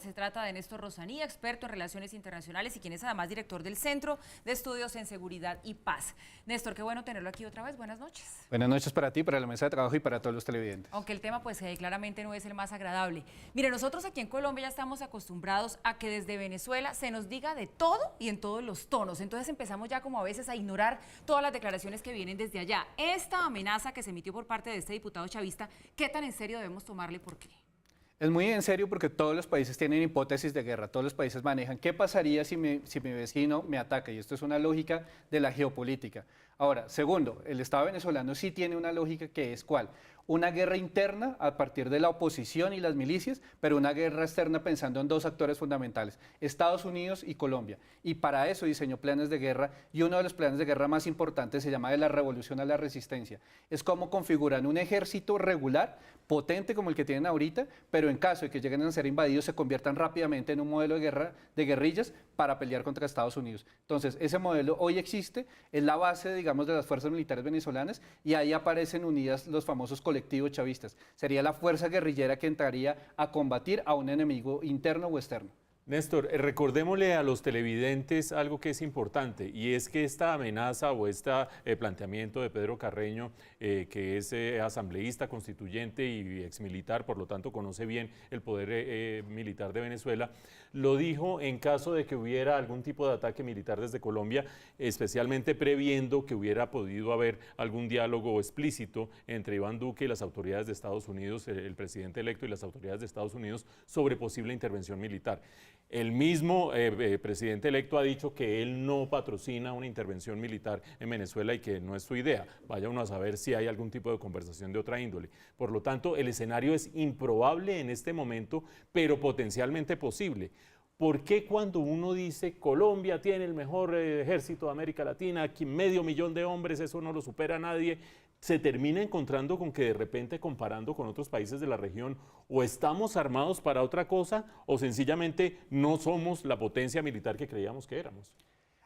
Se trata de Néstor Rosanía, experto en relaciones internacionales y quien es además director del Centro de Estudios en Seguridad y Paz. Néstor, qué bueno tenerlo aquí otra vez. Buenas noches. Buenas noches para ti, para la mesa de trabajo y para todos los televidentes. Aunque el tema pues claramente no es el más agradable. Mire, nosotros aquí en Colombia ya estamos acostumbrados a que desde Venezuela se nos diga de todo y en todos los tonos. Entonces empezamos ya como a veces a ignorar todas las declaraciones que vienen desde allá. Esta amenaza que se emitió por parte de este diputado chavista, ¿qué tan en serio debemos tomarle y por qué? Es muy en serio porque todos los países tienen hipótesis de guerra, todos los países manejan qué pasaría si mi vecino me ataca, y esto es una lógica de la geopolítica. Ahora, segundo, el Estado venezolano sí tiene una lógica que es ¿cuál? Una guerra interna a partir de la oposición y las milicias, pero una guerra externa pensando en dos actores fundamentales, Estados Unidos y Colombia. Y para eso diseñó planes de guerra, y uno de los planes de guerra más importantes se llama de la revolución a la resistencia. Es cómo configuran un ejército regular, potente como el que tienen ahorita, pero en caso de que lleguen a ser invadidos se conviertan rápidamente en un modelo de guerra de guerrillas para pelear contra Estados Unidos. Entonces, ese modelo hoy existe, es la base, digamos, de las fuerzas militares venezolanas, y ahí aparecen unidas los famosos colectivos chavistas. Sería la fuerza guerrillera que entraría a combatir a un enemigo interno o externo. Néstor, recordémosle a los televidentes algo que es importante, y es que esta amenaza o este planteamiento de Pedro Carreño, que es asambleísta, constituyente y exmilitar, por lo tanto conoce bien el poder militar de Venezuela, lo dijo en caso de que hubiera algún tipo de ataque militar desde Colombia, especialmente previendo que hubiera podido haber algún diálogo explícito entre Iván Duque y las autoridades de Estados Unidos, el presidente electo y las autoridades de Estados Unidos, sobre posible intervención militar. El mismo presidente electo ha dicho que él no patrocina una intervención militar en Venezuela y que no es su idea. Vaya uno a saber si hay algún tipo de conversación de otra índole. Por lo tanto, el escenario es improbable en este momento, pero potencialmente posible. ¿Por qué cuando uno dice Colombia tiene el mejor ejército de América Latina, aquí 500.000 de hombres, eso no lo supera nadie, se termina encontrando con que de repente, comparando con otros países de la región, o estamos armados para otra cosa o sencillamente no somos la potencia militar que creíamos que éramos?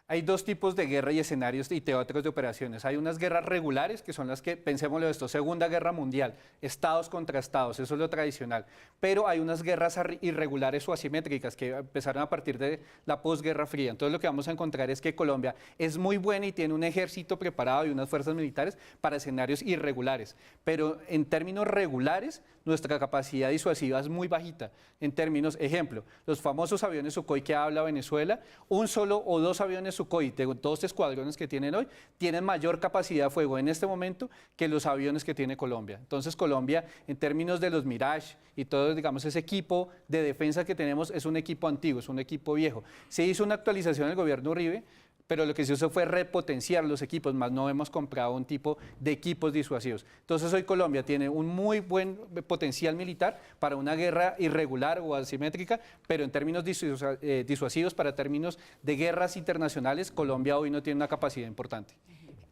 Hay dos tipos de guerra y escenarios y teatros de operaciones. Hay unas guerras regulares, que son las que, pensémoslo esto, Segunda Guerra Mundial, estados contra estados, eso es lo tradicional. Pero hay unas guerras irregulares o asimétricas que empezaron a partir de la posguerra fría. Entonces lo que vamos a encontrar es que Colombia es muy buena y tiene un ejército preparado y unas fuerzas militares para escenarios irregulares. Pero en términos regulares, nuestra capacidad disuasiva es muy bajita. En términos, ejemplo, los famosos aviones Sukhoi que habla Venezuela, un solo o dos aviones Sukhoi, de dos escuadrones que tienen hoy, tienen mayor capacidad de fuego en este momento que los aviones que tiene Colombia. Entonces Colombia, en términos de los Mirage y todo, digamos, ese equipo de defensa que tenemos es un equipo antiguo, es un equipo viejo. Se hizo una actualización del gobierno Uribe, pero lo que se hizo fue repotenciar los equipos, más no hemos comprado un tipo de equipos disuasivos. Entonces hoy Colombia tiene un muy buen potencial militar para una guerra irregular o asimétrica, pero en términos disuasivos, para términos de guerras internacionales, Colombia hoy no tiene una capacidad importante.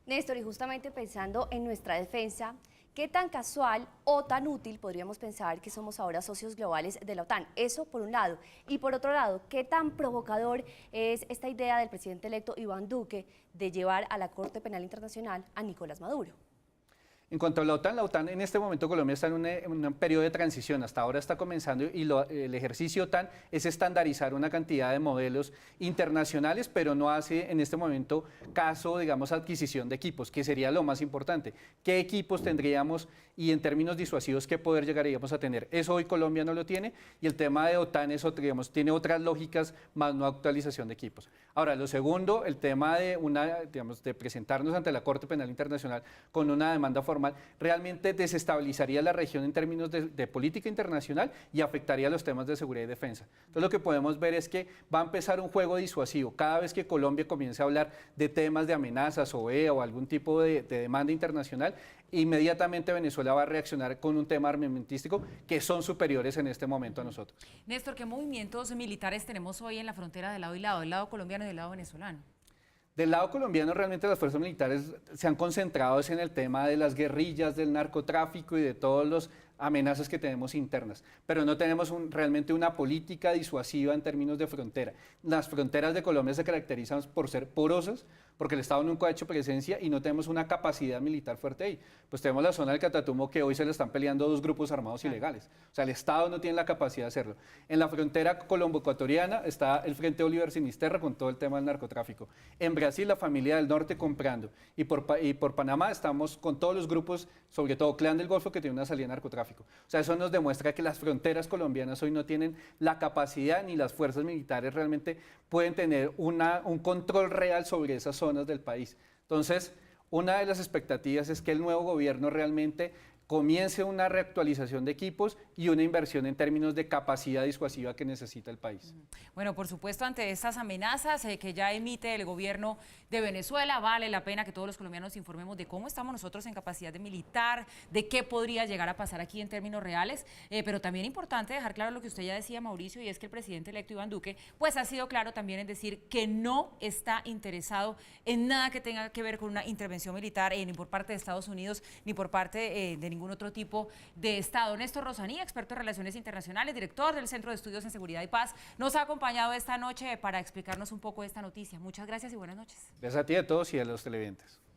Néstor, y justamente pensando en nuestra defensa, ¿qué tan casual o tan útil podríamos pensar que somos ahora socios globales de la OTAN? Eso por un lado. Y por otro lado, ¿qué tan provocador es esta idea del presidente electo Iván Duque de llevar a la Corte Penal Internacional a Nicolás Maduro? En cuanto a la OTAN en este momento Colombia está en un periodo de transición, hasta ahora está comenzando y el ejercicio OTAN es estandarizar una cantidad de modelos internacionales, pero no hace en este momento caso, digamos, adquisición de equipos, que sería lo más importante. ¿Qué equipos tendríamos y en términos disuasivos qué poder llegaríamos a tener? Eso hoy Colombia no lo tiene y el tema de OTAN es, digamos, tiene otras lógicas más no actualización de equipos. Ahora, lo segundo, el tema de, digamos, de presentarnos ante la Corte Penal Internacional con una demanda formal realmente desestabilizaría la región en términos de política internacional y afectaría los temas de seguridad y defensa. Entonces lo que podemos ver es que va a empezar un juego disuasivo. Cada vez que Colombia comience a hablar de temas de amenazas o algún tipo de demanda internacional, inmediatamente Venezuela va a reaccionar con un tema armamentístico que son superiores en este momento a nosotros. Néstor, ¿qué movimientos militares tenemos hoy en la frontera de lado y lado, del lado colombiano y del lado venezolano? Del lado colombiano realmente las fuerzas militares se han concentrado en el tema de las guerrillas, del narcotráfico y de todos los amenazas que tenemos internas, pero no tenemos realmente una política disuasiva en términos de frontera. Las fronteras de Colombia se caracterizan por ser porosas, porque el Estado nunca ha hecho presencia y no tenemos una capacidad militar fuerte ahí. Pues tenemos la zona del Catatumbo que hoy se le están peleando dos grupos armados ilegales. O sea, el Estado no tiene la capacidad de hacerlo. En la frontera colombo-ecuatoriana está el Frente Oliver Sinisterra con todo el tema del narcotráfico. En Brasil, la familia del norte comprando. Y por Panamá estamos con todos los grupos, sobre todo Clan del Golfo, que tiene una salida de narcotráfico. O sea, eso nos demuestra que las fronteras colombianas hoy no tienen la capacidad ni las fuerzas militares realmente pueden tener un control real sobre esas zonas del país. Entonces, una de las expectativas es que el nuevo gobierno realmente comience una reactualización de equipos y una inversión en términos de capacidad disuasiva que necesita el país. Bueno, por supuesto, ante estas amenazas que ya emite el gobierno de Venezuela, vale la pena que todos los colombianos informemos de cómo estamos nosotros en capacidad de militar, de qué podría llegar a pasar aquí en términos reales, pero también importante dejar claro lo que usted ya decía, Mauricio, y es que el presidente electo Iván Duque, pues ha sido claro también en decir que no está interesado en nada que tenga que ver con una intervención militar, ni por parte de Estados Unidos, ni por parte de ningún otro tipo de Estado. Néstor Rosanía, experto en relaciones internacionales, director del Centro de Estudios en Seguridad y Paz, nos ha acompañado esta noche para explicarnos un poco de esta noticia. Muchas gracias y buenas noches. Gracias a ti, a todos y a los televidentes.